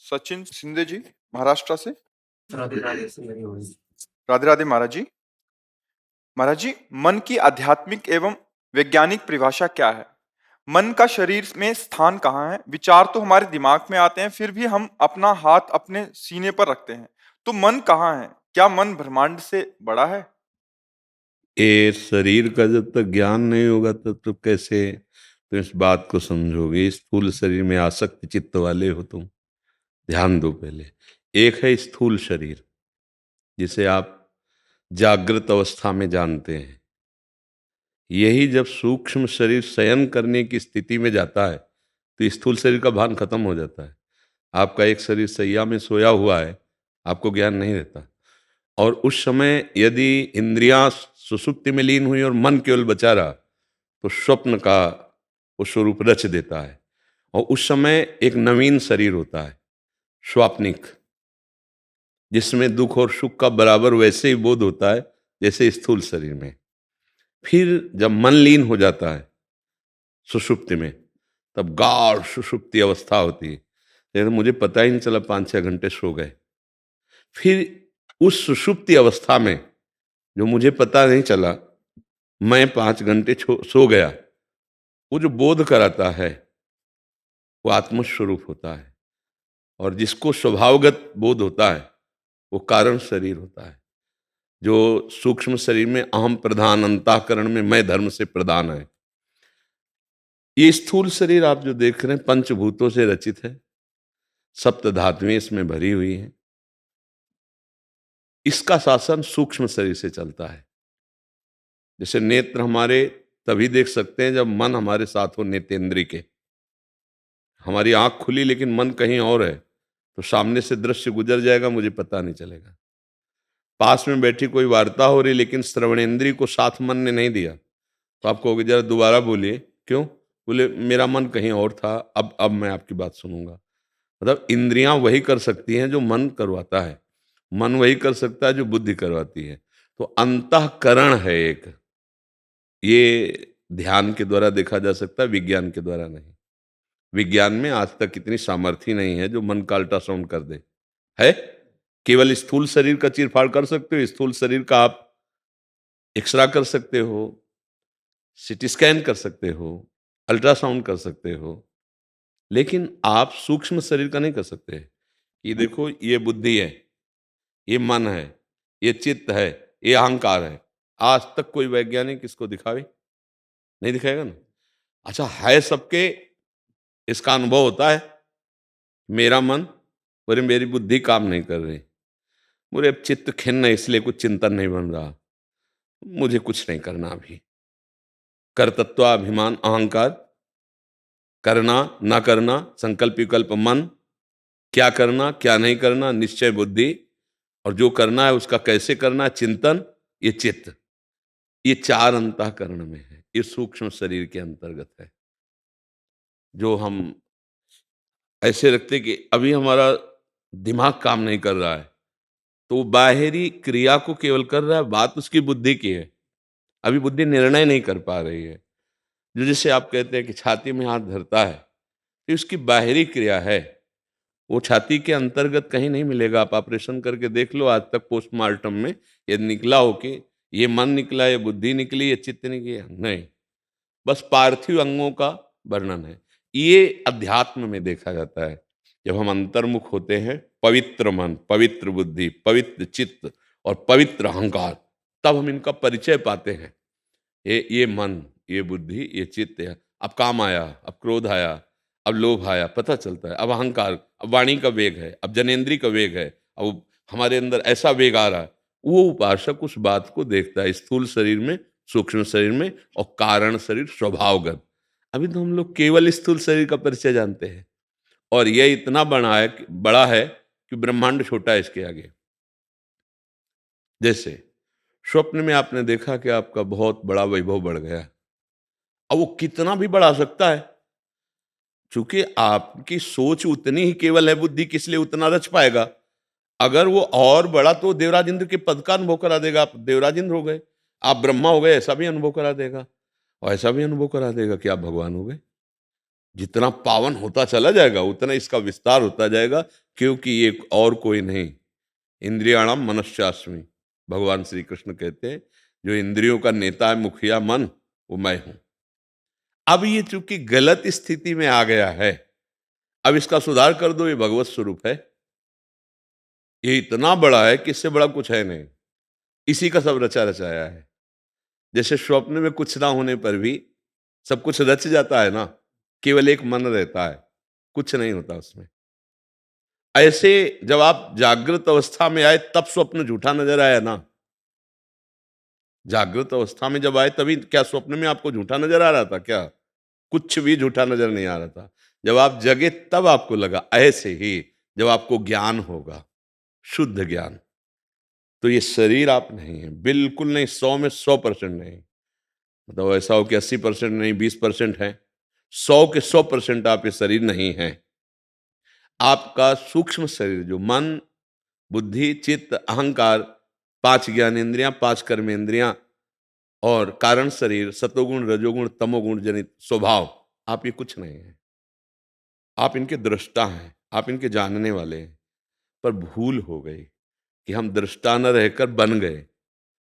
सचिन शिंदे जी, महाराष्ट्र से। राधे राधे से मेरी हुई। राधे राधे महाराज जी। महाराज जी, मन की आध्यात्मिक एवं वैज्ञानिक परिभाषा क्या है? मन का शरीर में स्थान कहाँ है? विचार तो हमारे दिमाग में आते हैं, फिर भी हम अपना हाथ अपने सीने पर रखते हैं। तो मन कहाँ है? क्या मन ब्रह्मांड से बड़ा है? ये शरीर का जब तक ज्ञान नहीं होगा तब तो कैसे तुम इस बात को समझोगे? इस स्थूल शरीर में आसक्त चित्त वाले हो तुम। ध्यान दो पहले। एक है स्थूल शरीर, जिसे आप जागृत अवस्था में जानते हैं। यही जब सूक्ष्म शरीर शयन करने की स्थिति में जाता है तो स्थूल शरीर का भान खत्म हो जाता है। आपका एक शरीर सैया में सोया हुआ है, आपको ज्ञान नहीं रहता। और उस समय यदि इंद्रियां सुषुप्ति में लीन हुई और मन केवल बचा रहा तो स्वप्न का वो स्वरूप रच देता है। और उस समय एक नवीन शरीर होता है, स्वाप्निक, जिसमें दुख और सुख का बराबर वैसे ही बोध होता है जैसे स्थूल शरीर में। फिर जब मन लीन हो जाता है सुषुप्ति में, तब गाढ़ सुषुप्ति अवस्था होती है। लेकिन मुझे पता ही नहीं चला 5-6 घंटे सो गए। फिर उस सुषुप्ति अवस्था में जो मुझे पता नहीं चला मैं 5 घंटे सो गया, वो जो बोध कराता है वो आत्मस्वरूप होता है। और जिसको स्वभावगत बोध होता है वो कारण शरीर होता है। जो सूक्ष्म शरीर में अहम प्रधान, अंतःकरण में मैं धर्म से प्रधान है। ये स्थूल शरीर आप जो देख रहे हैं पंचभूतों से रचित है, सप्त धातुएं इसमें भरी हुई हैं। इसका शासन सूक्ष्म शरीर से चलता है। जैसे नेत्र हमारे तभी देख सकते हैं जब मन हमारे साथ हो, नेतेंद्रिय के। हमारी आंख खुली लेकिन मन कहीं और है तो सामने से दृश्य गुजर जाएगा, मुझे पता नहीं चलेगा। पास में बैठी कोई वार्ता हो रही लेकिन श्रवणेंद्रिय को साथ मन ने नहीं दिया तो आप कहोगे जरा दोबारा बोलिए, क्यों? बोले मेरा मन कहीं और था, अब मैं आपकी बात सुनूंगा। मतलब इंद्रियां वही कर सकती हैं जो मन करवाता है, मन वही कर सकता है जो बुद्धि करवाती है। तो अंतःकरण है एक, ये ध्यान के द्वारा देखा जा सकता है, विज्ञान के द्वारा नहीं। विज्ञान में आज तक इतनी सामर्थ्य नहीं है जो मन का अल्ट्रासाउंड कर दे। है केवल स्थूल शरीर का चीरफाड़ कर सकते हो, स्थूल शरीर का आप एक्सरा कर सकते हो, सिटी स्कैन कर सकते हो, अल्ट्रासाउंड कर सकते हो, लेकिन आप सूक्ष्म शरीर का नहीं कर सकते। ये देखो, ये बुद्धि है, ये मन है, ये चित्त है, ये अहंकार है। आज तक कोई वैज्ञानिक इसको दिखावे? नहीं दिखाएगा ना। अच्छा, है सबके, इसका अनुभव होता है। मेरा मन, बोले मेरी बुद्धि काम नहीं कर रही, मुझे अब चित्त खिन्न है इसलिए कुछ चिंतन नहीं बन रहा, मुझे कुछ नहीं करना अभी। कर्तृत्वाभिमान अहंकार, करना ना करना, संकल्प विकल्प मन, क्या करना क्या नहीं करना निश्चय बुद्धि, और जो करना है उसका कैसे करना चिंतन, ये चित्त। ये 4 अंतःकरण में है। ये सूक्ष्म शरीर के अंतर्गत है। जो हम ऐसे रखते कि अभी हमारा दिमाग काम नहीं कर रहा है तो वो बाहरी क्रिया को केवल कर रहा है, बात उसकी बुद्धि की है। अभी बुद्धि निर्णय नहीं कर पा रही है। जो जैसे आप कहते हैं कि छाती में हाथ धरता है तो उसकी बाहरी क्रिया है, वो छाती के अंतर्गत कहीं नहीं मिलेगा। आप ऑपरेशन करके देख लो, आज तक पोस्टमार्टम में ये निकला हो कि ये मन निकला, ये बुद्धि निकली, ये चित्त निकली, नहीं। बस पार्थिव अंगों का वर्णन है। ये अध्यात्म में देखा जाता है। जब हम अंतर्मुख होते हैं, पवित्र मन, पवित्र बुद्धि, पवित्र चित्त और पवित्र अहंकार, तब हम इनका परिचय पाते हैं। ये मन, ये बुद्धि, ये चित्त है। अब काम आया, अब क्रोध आया, अब लोभ आया, पता चलता है। अब अहंकार, अब वाणी का वेग है, अब जनेन्द्रिय का वेग है, अब हमारे अंदर ऐसा वेग आ रहा है। वो उपासक उस बात को देखता है स्थूल शरीर में, सूक्ष्म शरीर में और कारण शरीर स्वभावगत। अभी तो हम लोग केवल स्थूल शरीर का परिचय जानते हैं और यह इतना बड़ा है कि ब्रह्मांड छोटा है इसके आगे। जैसे स्वप्न में आपने देखा कि आपका बहुत बड़ा वैभव बढ़ गया, अब वो कितना भी बढ़ा सकता है, क्योंकि आपकी सोच उतनी ही केवल है, बुद्धि किस लिए उतना रच पाएगा। अगर वो और बड़ा तो देवराज इंद्र के पद का अनुभव करा देगा, आप देवराज इंद्र हो गए, आप ब्रह्मा हो गए, ऐसा भी अनुभव करा देगा। और ऐसा भी अनुभव करा देगा कि आप भगवान हो गए। जितना पावन होता चला जाएगा उतना इसका विस्तार होता जाएगा, क्योंकि ये और कोई नहीं, इंद्रियाणाम मनश्चास्मि, भगवान श्री कृष्ण कहते हैं जो इंद्रियों का नेता है, मुखिया मन, वो मैं हूं। अब ये चूंकि गलत स्थिति में आ गया है, अब इसका सुधार कर दो, ये भगवत स्वरूप है, ये इतना बड़ा है कि इससे बड़ा कुछ है नहीं, इसी का सब रचा रचाया है। जैसे स्वप्न में कुछ ना होने पर भी सब कुछ रच जाता है ना, केवल एक मन रहता है, कुछ नहीं होता उसमें। ऐसे जब आप जागृत अवस्था में आए तब स्वप्न झूठा नजर आया ना, जागृत अवस्था में जब आए तभी क्या स्वप्न में आपको झूठा नजर आ रहा था क्या? कुछ भी झूठा नजर नहीं आ रहा था। जब आप जगे तब आपको लगा। ऐसे ही जब आपको ज्ञान होगा, शुद्ध ज्ञान, तो ये शरीर आप नहीं है, बिल्कुल नहीं, 100 में 100% नहीं। मतलब ऐसा हो कि 80% नहीं, 20% है, 100 के 100% आप ये शरीर नहीं है। आपका सूक्ष्म शरीर जो मन, बुद्धि, चित्त, अहंकार, 5 ज्ञानेंद्रियां, 5 कर्मेंद्रियां और कारण शरीर, सतोगुण, रजोगुण, तमोगुण जनित स्वभाव, आप ये कुछ नहीं है। आप इनके दृष्टा हैं, आप इनके जानने वाले हैं। पर भूल हो गई कि हम दृष्टा न रहकर बन गए,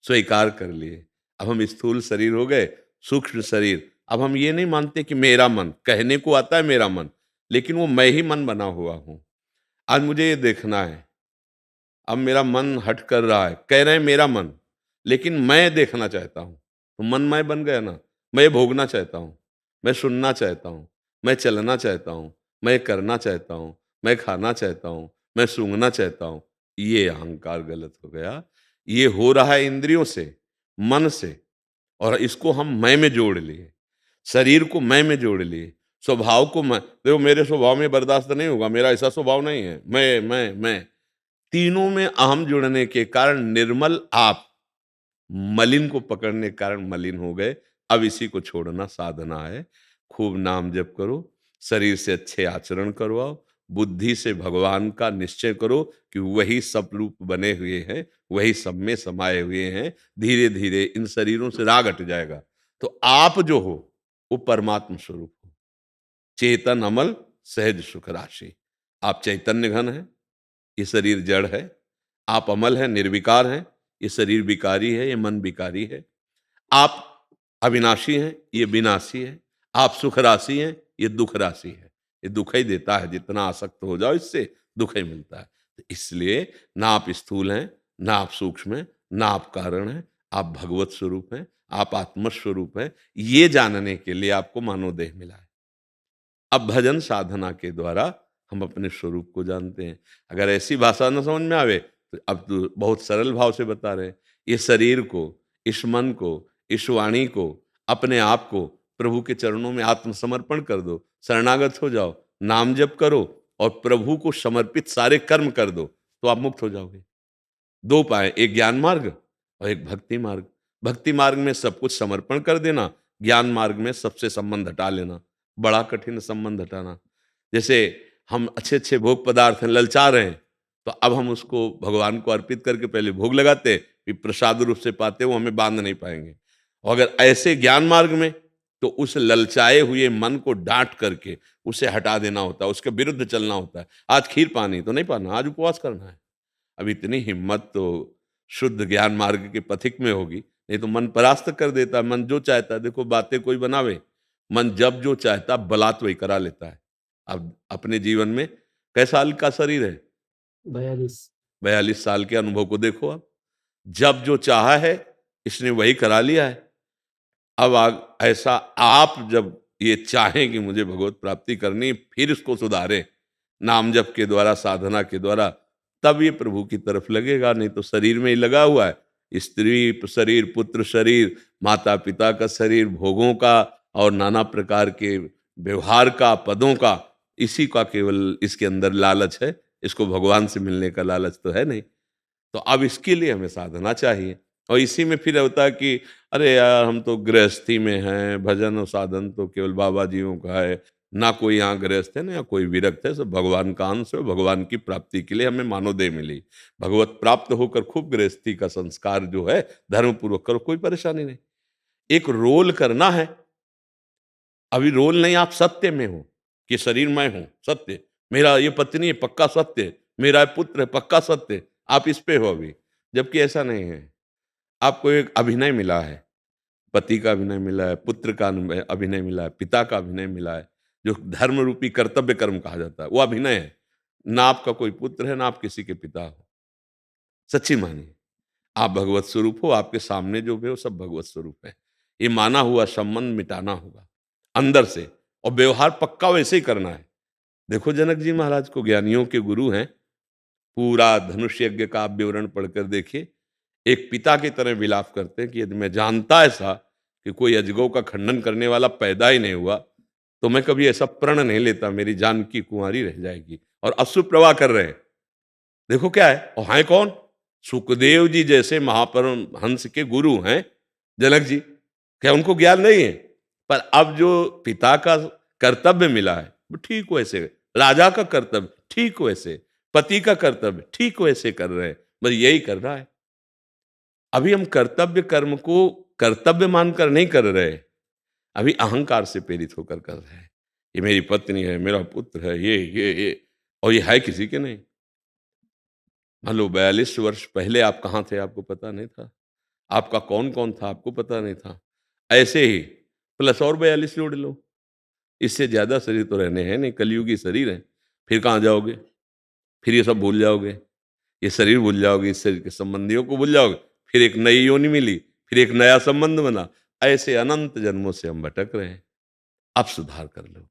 स्वीकार कर लिए। अब हम स्थूल शरीर हो गए, सूक्ष्म शरीर। अब हम ये नहीं मानते कि मेरा मन, कहने को आता है मेरा मन, लेकिन वो मैं ही मन बना हुआ हूं। आज मुझे ये देखना है, अब मेरा मन हट कर रहा है, कह रहे हैं मेरा मन, लेकिन मैं देखना चाहता हूं, तो मन मैं बन गया ना। मैं भोगना चाहता हूं, मैं सुनना चाहता हूं, मैं चलना चाहता हूं, मैं करना चाहता हूं, मैं खाना चाहता हूं, मैं सूंघना चाहता हूं। ये अहंकार गलत हो गया। ये हो रहा है इंद्रियों से, मन से, और इसको हम मैं में जोड़ लिए, शरीर को मैं में जोड़ लिए, स्वभाव को मैं, देखो मेरे स्वभाव में बर्दाश्त नहीं होगा, मेरा ऐसा स्वभाव नहीं है, मैं, तीनों में अहम जुड़ने के कारण निर्मल आप, मलिन को पकड़ने के कारण मलिन हो गए। अब इसी को छोड़ना साधना है। खूब नाम जप करो, शरीर से अच्छे आचरण करवाओ, बुद्धि से भगवान का निश्चय करो कि वही सब रूप बने हुए हैं, वही सब में समाये हुए हैं। धीरे धीरे इन शरीरों से राग हट जाएगा, तो आप जो हो वो परमात्म स्वरूप हो, चेतन अमल सहज सुख राशि। आप चैतन्य घन है, ये शरीर जड़ है। आप अमल हैं, निर्विकार हैं, ये शरीर विकारी है, ये मन विकारी है। आप अविनाशी हैं, ये विनाशी है। आप सुख राशि हैं, ये दुख राशि है। ये दुख ही देता है, जितना आसक्त हो जाओ इससे दुख ही मिलता है। तो इसलिए ना आप स्थूल हैं, ना आप सूक्ष्म हैं, ना आप कारण हैं, आप भगवत स्वरूप हैं, आप आत्म स्वरूप हैं। ये जानने के लिए आपको मानव देह मिला है। अब भजन साधना के द्वारा हम अपने स्वरूप को जानते हैं। अगर ऐसी भाषा न समझ में आवे तो अब तो बहुत सरल भाव से बता रहे हैं। ये शरीर को, इस मन को, इस वाणी को, अपने आप को प्रभु के चरणों में आत्मसमर्पण कर दो, शरणागत हो जाओ, नाम जप करो और प्रभु को समर्पित सारे कर्म कर दो, तो आप मुक्त हो जाओगे। 2 उपाय, एक ज्ञान मार्ग और एक भक्ति मार्ग। भक्ति मार्ग में सब कुछ समर्पण कर देना, ज्ञान मार्ग में सबसे संबंध हटा लेना। बड़ा कठिन संबंध हटाना। जैसे हम अच्छे-अच्छे भोग पदार्थ हैं, ललचा रहे हैं, तो अब हम उसको भगवान को अर्पित करके पहले भोग लगाते, फिर प्रसाद रूप से पाते, वो हमें बांध नहीं पाएंगे। और अगर ऐसे ज्ञान मार्ग में, तो उस ललचाए हुए मन को डांट करके उसे हटा देना होता है, उसके विरुद्ध चलना होता है। आज खीर पानी तो नहीं पाना, आज उपवास करना है। अब इतनी हिम्मत तो शुद्ध ज्ञान मार्ग के पथिक में होगी, नहीं तो मन परास्त कर देता है। मन जो चाहता है, देखो बातें कोई बनावे, मन जब जो चाहता बलात् वही करा लेता है। अब अपने जीवन में कै साल का शरीर है? 42। 42 साल के अनुभव को देखो आप। जब जो चाहा है इसने वही करा लिया है। अब ऐसा आप जब ये चाहें कि मुझे भगवत प्राप्ति करनी, फिर इसको सुधारें नाम जप के द्वारा, साधना के द्वारा, तब ये प्रभु की तरफ लगेगा। नहीं तो शरीर में ही लगा हुआ है, स्त्री शरीर, पुत्र शरीर, माता पिता का शरीर, भोगों का और नाना प्रकार के व्यवहार का, पदों का, इसी का केवल इसके अंदर लालच है। इसको भगवान से मिलने का लालच तो है नहीं। तो अब इसके लिए हमें साधना चाहिए। और इसी में फिर होता है कि अरे यार, हम तो गृहस्थी में हैं, भजन और साधन तो केवल बाबा जियों का है, ना कोई यहाँ गृहस्थ है ना या कोई विरक्त है, सब भगवान का अंश है। भगवान की प्राप्ति के लिए हमें मानव देह मिली, भगवत प्राप्त होकर खूब गृहस्थी का संस्कार जो है धर्म पूर्वक करो, कोई परेशानी नहीं। एक रोल करना है, अभी रोल नहीं, आप सत्य में हो, कि शरीर मैं हूं, सत्य, मेरा ये पत्नी है, पक्का सत्य, मेरा ये पुत्र है, पक्का सत्य, आप इस पे हो अभी। जबकि ऐसा नहीं है। आपको एक अभिनय मिला है, पति का अभिनय मिला है, पुत्र का अभिनय मिला है, पिता का अभिनय मिला है, जो धर्म रूपी कर्तव्य कर्म कहा जाता है, वो अभिनय है। ना आपका कोई पुत्र है, ना आप किसी के पिता हो। सच्ची मानिए, आप भगवत स्वरूप हो, आपके सामने जो भी हो सब भगवत स्वरूप है। ये माना हुआ संबंध मिटाना होगा अंदर से, और व्यवहार पक्का वैसे ही करना है। देखो जनक जी महाराज को, ज्ञानियों के गुरु हैं, पूरा धनुष यज्ञ का आप विवरण पढ़कर देखिए। एक पिता की तरह विलाप करते हैं कि यदि मैं जानता ऐसा कि कोई अजगौ का खंडन करने वाला पैदा ही नहीं हुआ, तो मैं कभी ऐसा प्रण नहीं लेता, मेरी जानकी कुंवारी रह जाएगी। और अश्रु प्रवाह कर रहे हैं। देखो क्या है, और हैं कौन? सुखदेव जी जैसे महापरमहंस के गुरु हैं जनक जी। क्या उनको ज्ञान नहीं है? पर अब जो पिता का कर्तव्य मिला है वो ठीक वैसे, राजा का कर्तव्य ठीक वैसे, पति का कर्तव्य ठीक वैसे कर रहे हैं। बस यही कर रहा है। अभी हम कर्तव्य कर्म को कर्तव्य मानकर नहीं कर रहे, अभी अहंकार से प्रेरित होकर कर रहे हैं। ये मेरी पत्नी है, मेरा पुत्र है, ये, और ये है किसी के नहीं। मान लो 42 वर्ष पहले आप कहाँ थे, आपको पता नहीं था। आपका कौन कौन था, आपको पता नहीं था। ऐसे ही प्लस और 42 जोड़ लो, इससे ज्यादा शरीर तो रहने हैं नहीं, कलयुगी शरीर है। फिर कहाँ जाओगे? फिर ये सब भूल जाओगे, ये शरीर भूल जाओगे, इस शरीर के संबंधियों को भूल जाओगे। फिर एक नई योनि मिली, फिर एक नया संबंध बना। ऐसे अनंत जन्मों से हम भटक रहे हैं। अब सुधार कर लो।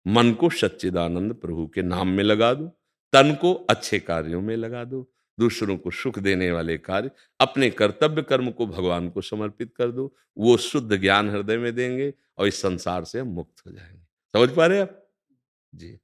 मन को सच्चिदानंद प्रभु के नाम में लगा दो, तन को अच्छे कार्यों में लगा दो, दूसरों को सुख देने वाले कार्य, अपने कर्तव्य कर्म को भगवान को समर्पित कर दो। वो शुद्ध ज्ञान हृदय में देंगे और इस संसार से हम मुक्त हो जाएंगे। समझ पा रहे हैं आप? जी।